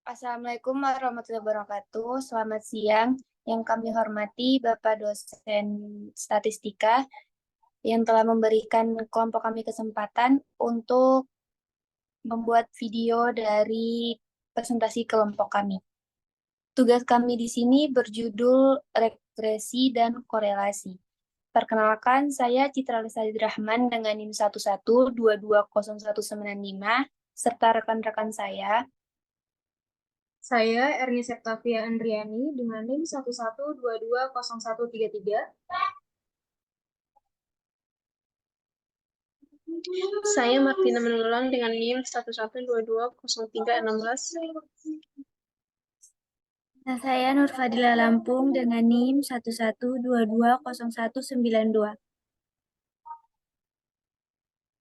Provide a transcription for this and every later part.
Assalamualaikum warahmatullahi wabarakatuh. Selamat siang. Yang kami hormati Bapak dosen statistika yang telah memberikan kelompok kami kesempatan untuk membuat video dari presentasi kelompok kami. Tugas kami di sini berjudul regresi dan korelasi. Perkenalkan, saya Citra Lestari Rahman dengan NIM 11220195 serta rekan-rekan saya. Saya Erni Septavia Andriani dengan NIM 11220133. Saya Martina Menulang dengan NIM 11220316. Dan saya Nur Fadila Lampung dengan NIM 11220192.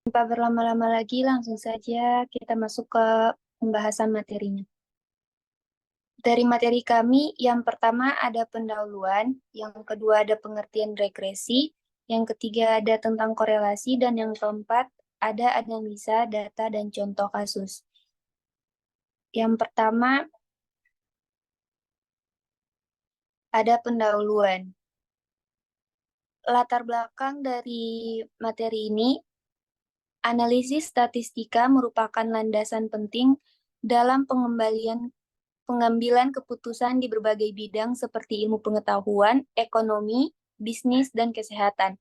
Tanpa berlama-lama lagi, langsung saja kita masuk ke pembahasan materinya. Dari materi kami, yang pertama ada pendahuluan, yang kedua ada pengertian regresi, yang ketiga ada tentang korelasi, dan yang keempat ada analisa data dan contoh kasus. Yang pertama ada pendahuluan. Latar belakang dari materi ini, analisis statistika merupakan landasan penting dalam pengambilan keputusan di berbagai bidang seperti ilmu pengetahuan, ekonomi, bisnis, dan kesehatan.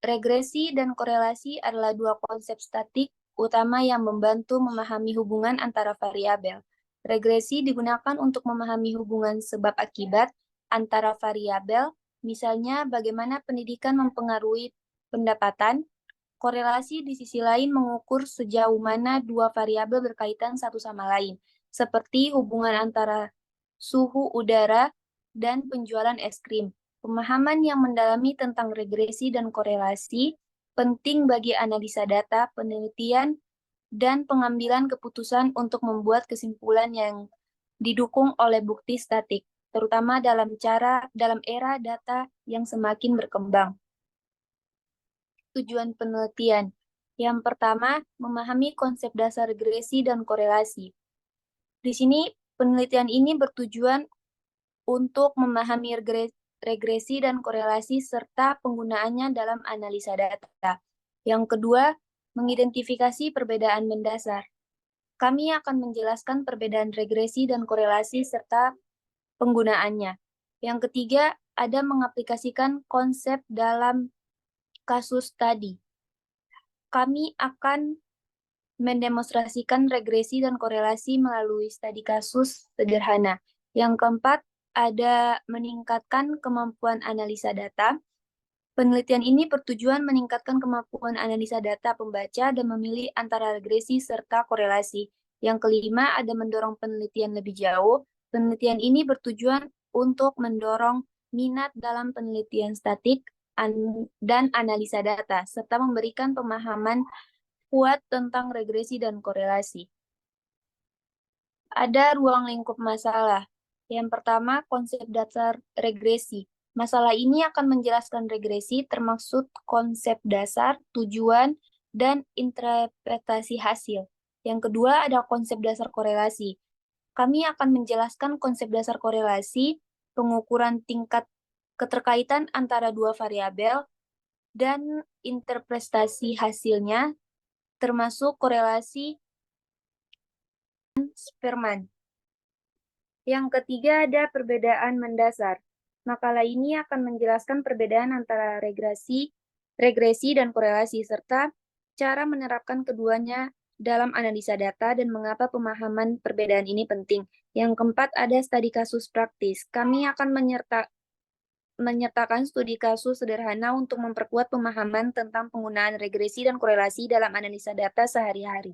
Regresi dan korelasi adalah dua konsep statik utama yang membantu memahami hubungan antara variabel. Regresi digunakan untuk memahami hubungan sebab akibat antara variabel, misalnya bagaimana pendidikan mempengaruhi pendapatan. Korelasi di sisi lain mengukur sejauh mana dua variabel berkaitan satu sama lain, seperti hubungan antara suhu udara dan penjualan es krim. Pemahaman yang mendalami tentang regresi dan korelasi penting bagi analisa data, penelitian, dan pengambilan keputusan untuk membuat kesimpulan yang didukung oleh bukti statik, terutama dalam era data yang semakin berkembang. Tujuan penelitian. Yang pertama, memahami konsep dasar regresi dan korelasi. Di sini, penelitian ini bertujuan untuk memahami regresi dan korelasi serta penggunaannya dalam analisa data. Yang kedua, mengidentifikasi perbedaan mendasar. Kami akan menjelaskan perbedaan regresi dan korelasi serta penggunaannya. Yang ketiga, ada mengaplikasikan konsep dalam kasus tadi. Kami akan mendemonstrasikan regresi dan korelasi melalui studi kasus sederhana. Yang keempat, ada meningkatkan kemampuan analisa data. Penelitian ini bertujuan meningkatkan kemampuan analisa data pembaca dan memilih antara regresi serta korelasi. Yang kelima, ada mendorong penelitian lebih jauh. Penelitian ini bertujuan untuk mendorong minat dalam penelitian statik dan analisa data, serta memberikan pemahaman kuat tentang regresi dan korelasi. Ada ruang lingkup masalah. Yang pertama, konsep dasar regresi. Masalah ini akan menjelaskan regresi termasuk konsep dasar, tujuan, dan interpretasi hasil. Yang kedua, ada konsep dasar korelasi. Kami akan menjelaskan konsep dasar korelasi, pengukuran tingkat keterkaitan antara dua variabel, dan interpretasi hasilnya, termasuk korelasi Spearman. Yang ketiga ada perbedaan mendasar. Makalah ini akan menjelaskan perbedaan antara regresi dan korelasi, serta cara menerapkan keduanya dalam analisa data dan mengapa pemahaman perbedaan ini penting. Yang keempat ada studi kasus praktis. Kami akan menyertakan studi kasus sederhana untuk memperkuat pemahaman tentang penggunaan regresi dan korelasi dalam analisa data sehari-hari.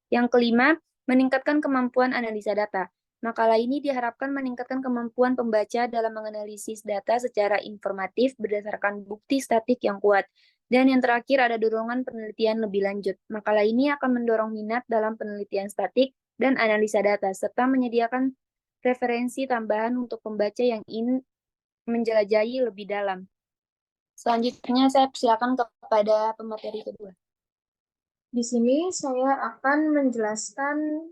Yang kelima, meningkatkan kemampuan analisa data. Makalah ini diharapkan meningkatkan kemampuan pembaca dalam menganalisis data secara informatif berdasarkan bukti statik yang kuat. Dan yang terakhir ada dorongan penelitian lebih lanjut. Makalah ini akan mendorong minat dalam penelitian statik dan analisa data, serta menyediakan referensi tambahan untuk pembaca yang ingin menjelajahi lebih dalam. Selanjutnya saya persilakan kepada pemateri kedua. Di sini saya akan menjelaskan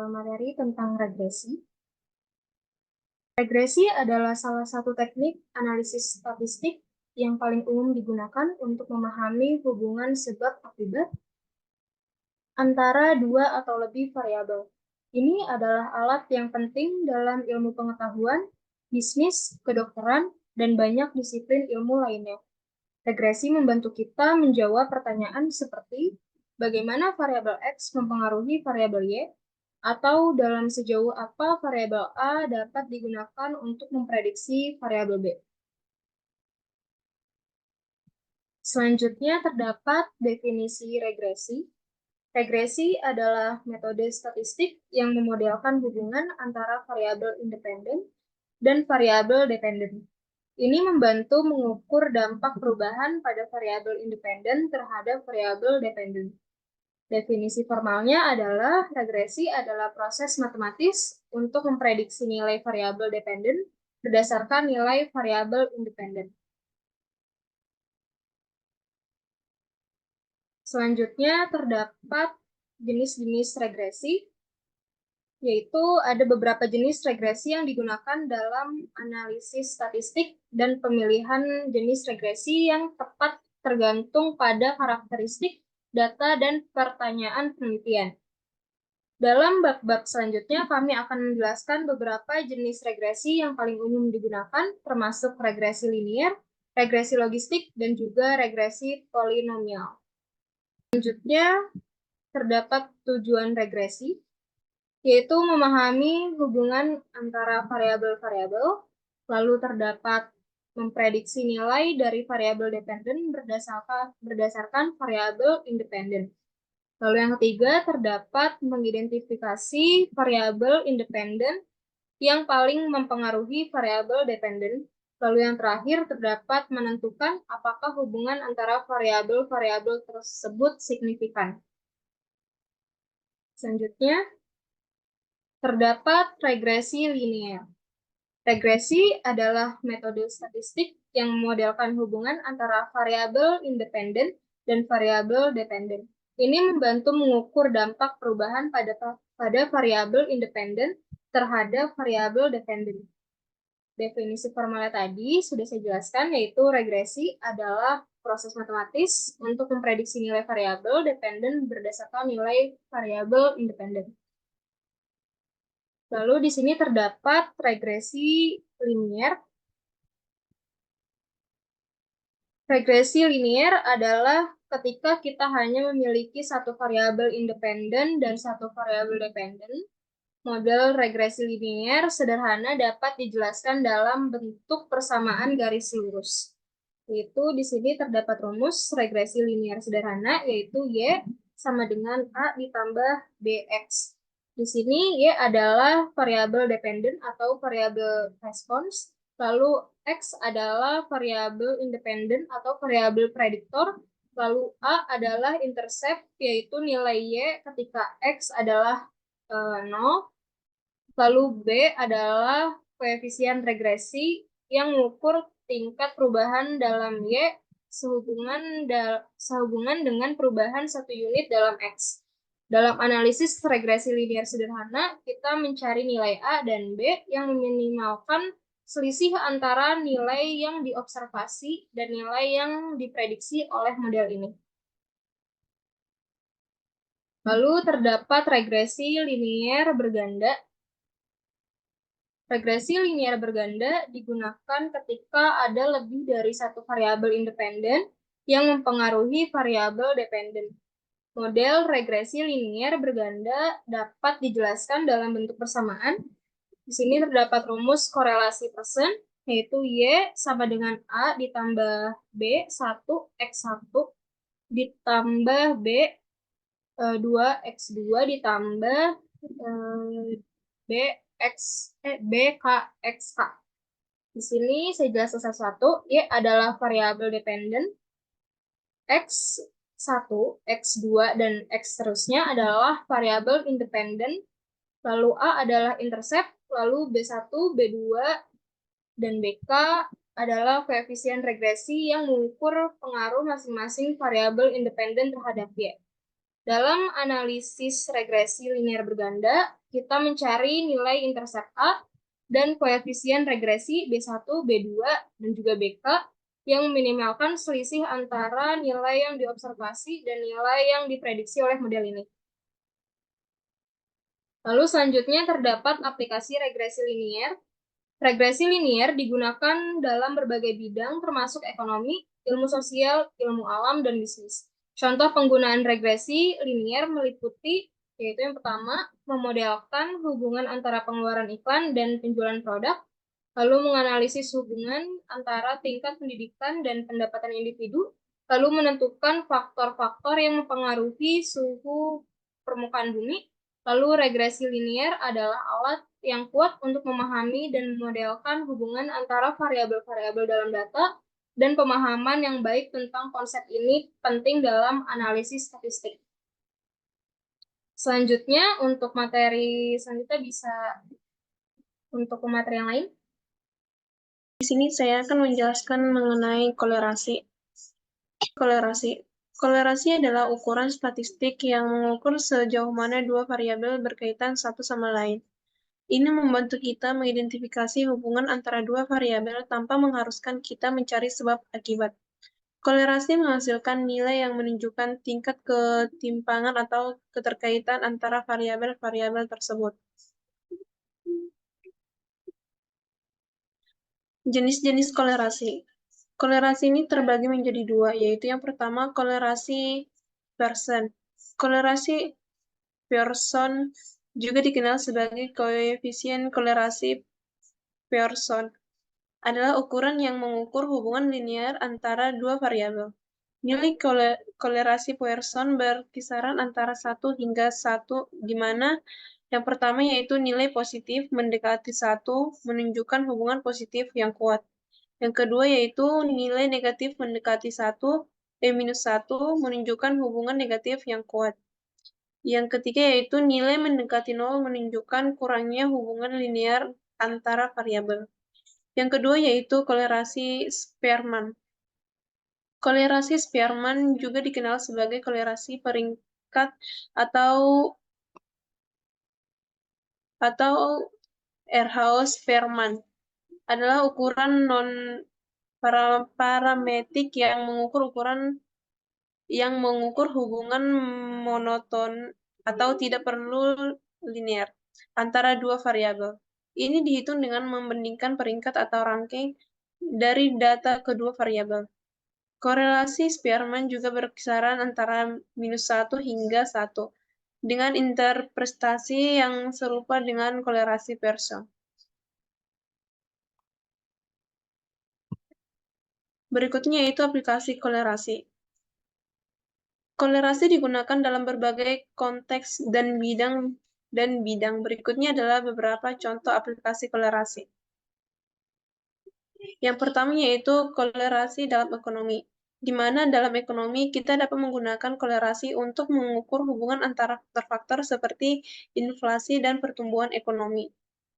materi tentang regresi. Regresi adalah salah satu teknik analisis statistik yang paling umum digunakan untuk memahami hubungan sebab akibat antara dua atau lebih variabel. Ini adalah alat yang penting dalam ilmu pengetahuan, bisnis, kedokteran, dan banyak disiplin ilmu lainnya. Regresi membantu kita menjawab pertanyaan seperti bagaimana variabel X mempengaruhi variabel Y, atau dalam sejauh apa variabel A dapat digunakan untuk memprediksi variabel B. Selanjutnya terdapat definisi regresi. Regresi adalah metode statistik yang memodelkan hubungan antara variabel independen dan variabel dependen. Ini membantu mengukur dampak perubahan pada variabel independen terhadap variabel dependen. Definisi formalnya adalah regresi adalah proses matematis untuk memprediksi nilai variabel dependen berdasarkan nilai variabel independen. Selanjutnya terdapat jenis-jenis regresi, yaitu ada beberapa jenis regresi yang digunakan dalam analisis statistik dan pemilihan jenis regresi yang tepat tergantung pada karakteristik, data, dan pertanyaan penelitian. Dalam bab-bab selanjutnya, kami akan menjelaskan beberapa jenis regresi yang paling umum digunakan, termasuk regresi linier, regresi logistik, dan juga regresi polinomial. Selanjutnya, terdapat tujuan regresi, yaitu memahami hubungan antara variabel-variabel, lalu terdapat memprediksi nilai dari variabel dependen berdasarkan variabel independen. Lalu yang ketiga, terdapat mengidentifikasi variabel independen yang paling mempengaruhi variabel dependen. Lalu yang terakhir, terdapat menentukan apakah hubungan antara variabel-variabel tersebut signifikan. Selanjutnya, terdapat regresi linier. Regresi adalah metode statistik yang memodelkan hubungan antara variabel independen dan variabel dependen. Ini membantu mengukur dampak perubahan pada variabel independen terhadap variabel dependen. Definisi formalnya tadi sudah saya jelaskan, yaitu regresi adalah proses matematis untuk memprediksi nilai variabel dependen berdasarkan nilai variabel independen. Lalu di sini terdapat regresi linier. Regresi linier adalah ketika kita hanya memiliki satu variabel independen dan satu variabel dependen. Model regresi linier sederhana dapat dijelaskan dalam bentuk persamaan garis lurus. Yaitu di sini terdapat rumus regresi linier sederhana, yaitu Y sama dengan A ditambah BX. Di sini Y adalah variabel dependen atau variabel respons, lalu X adalah variabel independen atau variabel prediktor, lalu A adalah intercept, yaitu nilai Y ketika X adalah 0, lalu B adalah koefisien regresi yang mengukur tingkat perubahan dalam Y sehubungan dengan perubahan satu unit dalam X. Dalam analisis regresi linier sederhana, kita mencari nilai A dan B yang meminimalkan selisih antara nilai yang diobservasi dan nilai yang diprediksi oleh model ini. Lalu terdapat regresi linier berganda. Regresi linier berganda digunakan ketika ada lebih dari satu variabel independen yang mempengaruhi variabel dependen. Model regresi linier berganda dapat dijelaskan dalam bentuk persamaan. Di sini terdapat rumus korelasi persen, yaitu Y sama dengan A ditambah B1 X1 ditambah B2X2 ditambah BKXK. Di sini saya jelaskan satu-satu. Y adalah variabel dependen. X1, X2, dan X seterusnya adalah variabel independen. Lalu A adalah intercept, lalu B1, B2, dan BK adalah koefisien regresi yang mengukur pengaruh masing-masing variabel independen terhadap Y. Dalam analisis regresi linear berganda, kita mencari nilai intercept A dan koefisien regresi B1, B2, dan juga BK yang meminimalkan selisih antara nilai yang diobservasi dan nilai yang diprediksi oleh model ini. Lalu selanjutnya terdapat aplikasi regresi linier. Regresi linier digunakan dalam berbagai bidang termasuk ekonomi, ilmu sosial, ilmu alam, dan bisnis. Contoh penggunaan regresi linier meliputi, yaitu yang pertama, memodelkan hubungan antara pengeluaran iklan dan penjualan produk, lalu menganalisis hubungan antara tingkat pendidikan dan pendapatan individu, lalu menentukan faktor-faktor yang mempengaruhi suhu permukaan bumi. Lalu regresi linier adalah alat yang kuat untuk memahami dan memodelkan hubungan antara variabel-variabel dalam data, dan pemahaman yang baik tentang konsep ini penting dalam analisis statistik. Selanjutnya, untuk materi selanjutnya bisa untuk materi yang lain. Di sini saya akan menjelaskan mengenai kolerasi. Kolerasi adalah ukuran statistik yang mengukur sejauh mana dua variabel berkaitan satu sama lain. Ini membantu kita mengidentifikasi hubungan antara dua variabel tanpa mengharuskan kita mencari sebab akibat. Kolerasi menghasilkan nilai yang menunjukkan tingkat ketimpangan atau keterkaitan antara variabel-variabel tersebut. Jenis-jenis kolerasi. Kolerasi ini terbagi menjadi dua, yaitu yang pertama kolerasi Pearson. Kolerasi Pearson juga dikenal sebagai koefisien kolerasi Pearson, adalah ukuran yang mengukur hubungan linear antara dua variabel. Nilai kolerasi Pearson berkisaran antara 1 hingga 1, di mana yang pertama yaitu nilai positif mendekati 1 menunjukkan hubungan positif yang kuat. Yang kedua yaitu nilai negatif mendekati 1 menunjukkan hubungan negatif yang kuat. Yang ketiga yaitu nilai mendekati 0 menunjukkan kurangnya hubungan linear antara variabel. Yang kedua yaitu kolerasi Spearman. Kolerasi Spearman juga dikenal sebagai kolerasi peringkat atau Erhaus-Spearman, adalah ukuran non-parametrik yang mengukur hubungan monoton atau tidak perlu linear antara dua variabel. Ini dihitung dengan membandingkan peringkat atau ranking dari data kedua variabel. Korelasi Spearman juga berkisaran antara -1 hingga 1, dengan interpretasi yang serupa dengan kolerasi Pearson. Berikutnya yaitu aplikasi kolerasi. Kolerasi digunakan dalam berbagai konteks dan bidang. Berikutnya adalah beberapa contoh aplikasi kolerasi. Yang pertama yaitu kolerasi dalam ekonomi, di mana dalam ekonomi kita dapat menggunakan kolerasi untuk mengukur hubungan antara faktor-faktor seperti inflasi dan pertumbuhan ekonomi.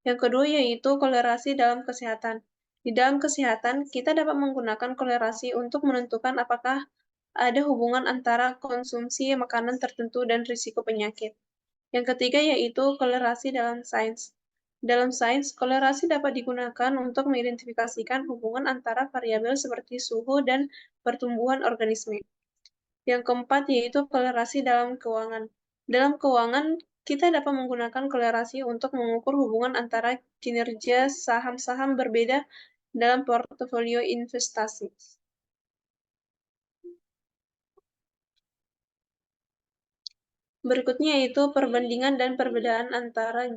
Yang kedua yaitu kolerasi dalam kesehatan. Di dalam kesehatan, kita dapat menggunakan kolerasi untuk menentukan apakah ada hubungan antara konsumsi makanan tertentu dan risiko penyakit. Yang ketiga yaitu kolerasi dalam sains. Dalam sains, kolerasi dapat digunakan untuk mengidentifikasikan hubungan antara variabel seperti suhu dan pertumbuhan organisme. Yang keempat yaitu kolerasi dalam keuangan. Dalam keuangan, kita dapat menggunakan kolerasi untuk mengukur hubungan antara kinerja saham-saham berbeda dalam portofolio investasi. Berikutnya yaitu perbandingan dan perbedaan antara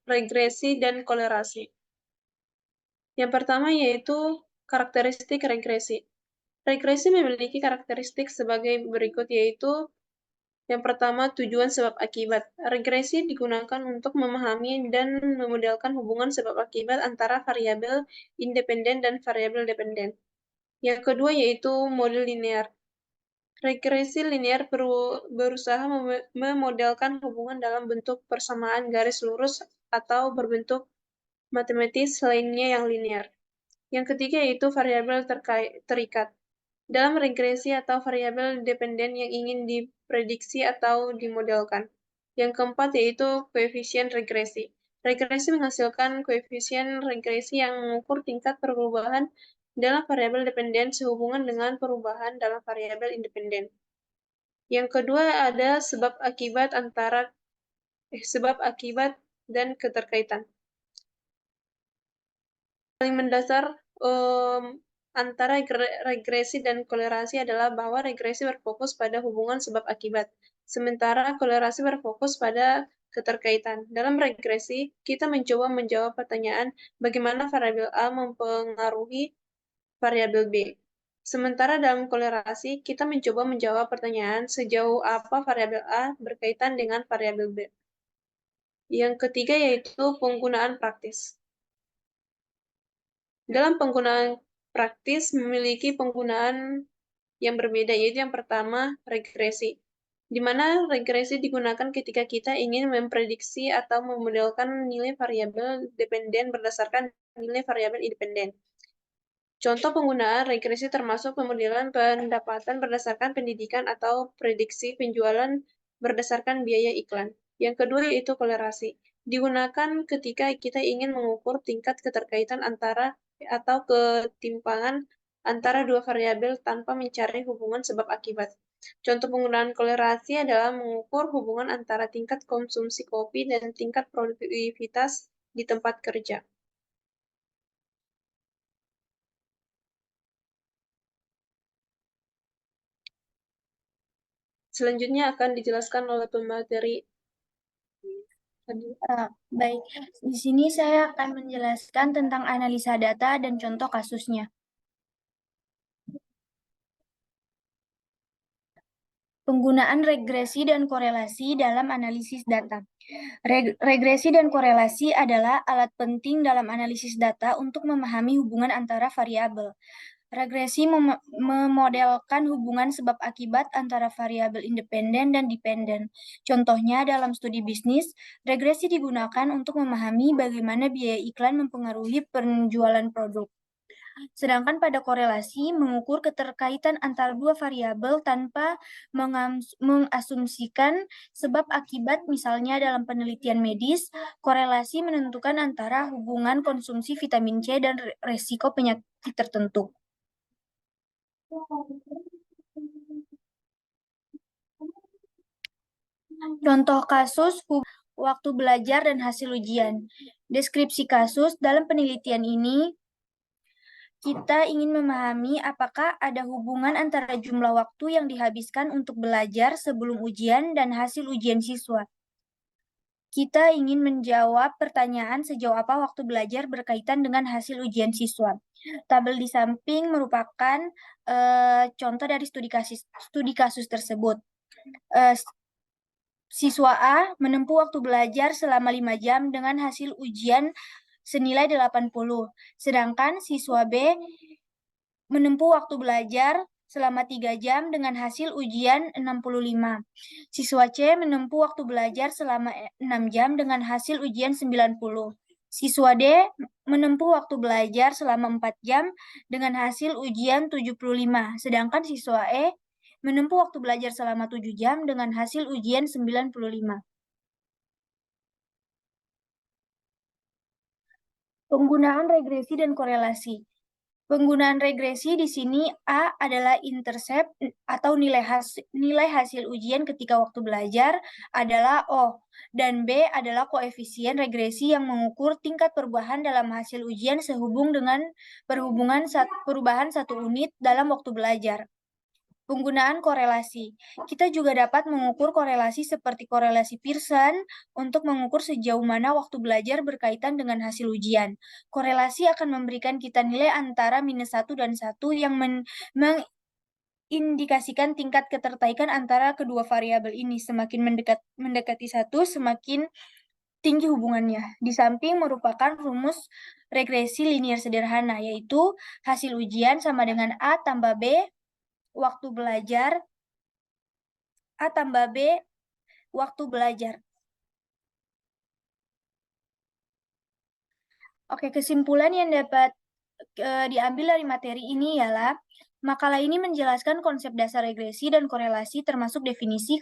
regresi dan kolerasi. Yang pertama yaitu karakteristik regresi. Regresi memiliki karakteristik sebagai berikut yaitu yang pertama tujuan sebab akibat. Regresi digunakan untuk memahami dan memodelkan hubungan sebab akibat antara variabel independen dan variabel dependen. Yang kedua yaitu model linear. Regresi linear berusaha memodelkan hubungan dalam bentuk persamaan garis lurus atau berbentuk matematis lainnya yang linear. Yang ketiga yaitu variabel terikat. dalam regresi atau variabel dependen yang ingin diprediksi atau dimodelkan. Yang keempat yaitu koefisien regresi. Regresi menghasilkan koefisien regresi yang mengukur tingkat perubahan dalam variabel dependen sehubungan dengan perubahan dalam variabel independen. Yang kedua ada sebab akibat dan keterkaitan. Paling mendasar antara regresi dan kolerasi adalah bahwa regresi berfokus pada hubungan sebab akibat, sementara kolerasi berfokus pada keterkaitan. Dalam regresi, kita mencoba menjawab pertanyaan bagaimana variabel A mempengaruhi variabel B. Sementara dalam kolerasi, kita mencoba menjawab pertanyaan sejauh apa variabel A berkaitan dengan variabel B. Yang ketiga yaitu penggunaan praktis. Dalam penggunaan praktis memiliki penggunaan yang berbeda, yaitu yang pertama regresi, di mana regresi digunakan ketika kita ingin memprediksi atau memodelkan nilai variabel dependen berdasarkan nilai variabel independen. Contoh penggunaan regresi termasuk pemodelan pendapatan berdasarkan pendidikan atau prediksi penjualan berdasarkan biaya iklan. Yang kedua yaitu kolerasi. Digunakan ketika kita ingin mengukur tingkat keterkaitan antara atau ketimpangan antara dua variabel tanpa mencari hubungan sebab akibat. Contoh penggunaan kolerasi adalah mengukur hubungan antara tingkat konsumsi kopi dan tingkat produktivitas di tempat kerja. Selanjutnya akan dijelaskan oleh pemateri. Baik, di sini saya akan menjelaskan tentang analisa data dan contoh kasusnya. Penggunaan regresi dan korelasi dalam analisis data. Regresi dan korelasi adalah alat penting dalam analisis data untuk memahami hubungan antara variabel. Regresi memodelkan hubungan sebab akibat antara variabel independen dan dependen. Contohnya dalam studi bisnis, regresi digunakan untuk memahami bagaimana biaya iklan mempengaruhi penjualan produk. Sedangkan pada korelasi mengukur keterkaitan antara dua variabel tanpa mengasumsikan sebab akibat. Misalnya dalam penelitian medis, korelasi menentukan antara hubungan konsumsi vitamin C dan resiko penyakit tertentu. Contoh kasus waktu belajar dan hasil ujian. Deskripsi kasus dalam penelitian ini kita ingin memahami apakah ada hubungan antara jumlah waktu yang dihabiskan untuk belajar sebelum ujian dan hasil ujian siswa. Kita ingin menjawab pertanyaan sejauh apa waktu belajar berkaitan dengan hasil ujian siswa. Tabel di samping merupakan contoh dari studi kasus tersebut. Siswa A menempuh waktu belajar selama 5 jam dengan hasil ujian senilai 80. Sedangkan siswa B menempuh waktu belajar selama 3 jam dengan hasil ujian 65. Siswa C menempuh waktu belajar selama 6 jam dengan hasil ujian 90. Siswa D menempuh waktu belajar selama 4 jam dengan hasil ujian 75. Sedangkan siswa E menempuh waktu belajar selama 7 jam dengan hasil ujian 95. Penggunaan regresi dan korelasi. Penggunaan regresi di sini A adalah intercept atau nilai hasil ujian ketika waktu belajar adalah O, dan B adalah koefisien regresi yang mengukur tingkat perubahan dalam hasil ujian sehubung dengan perubahan 1 unit dalam waktu belajar. Penggunaan korelasi. Kita juga dapat mengukur korelasi seperti korelasi Pearson untuk mengukur sejauh mana waktu belajar berkaitan dengan hasil ujian. Korelasi akan memberikan kita nilai antara -1 dan 1 yang mengindikasikan tingkat keterkaitan antara kedua variabel ini. Semakin mendekati 1, semakin tinggi hubungannya. Di samping merupakan rumus regresi linier sederhana, yaitu hasil ujian sama dengan A tambah B waktu belajar, A tambah B waktu belajar. Oke, kesimpulan yang dapat diambil dari materi ini ialah Makalah ini menjelaskan konsep dasar regresi dan korelasi termasuk definisi,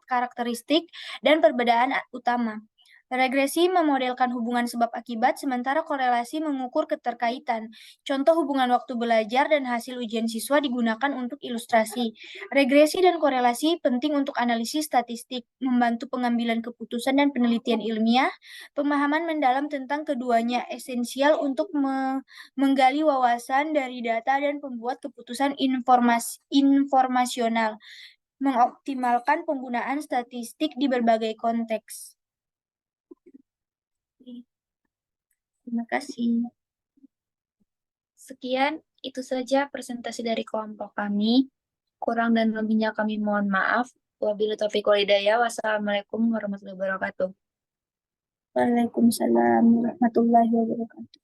karakteristik, dan perbedaan utama. Regresi memodelkan hubungan sebab akibat, sementara korelasi mengukur keterkaitan. Contoh hubungan waktu belajar dan hasil ujian siswa digunakan untuk ilustrasi. Regresi dan korelasi penting untuk analisis statistik, membantu pengambilan keputusan dan penelitian ilmiah. Pemahaman mendalam tentang keduanya esensial untuk menggali wawasan dari data dan pembuat keputusan informasional, mengoptimalkan penggunaan statistik di berbagai konteks. Terima kasih. Sekian, itu saja presentasi dari kelompok kami. Kurang dan lebihnya kami mohon maaf. Wabillahi taufiq wal hidayah. Wassalamualaikum warahmatullahi wabarakatuh. Waalaikumsalam warahmatullahi wabarakatuh.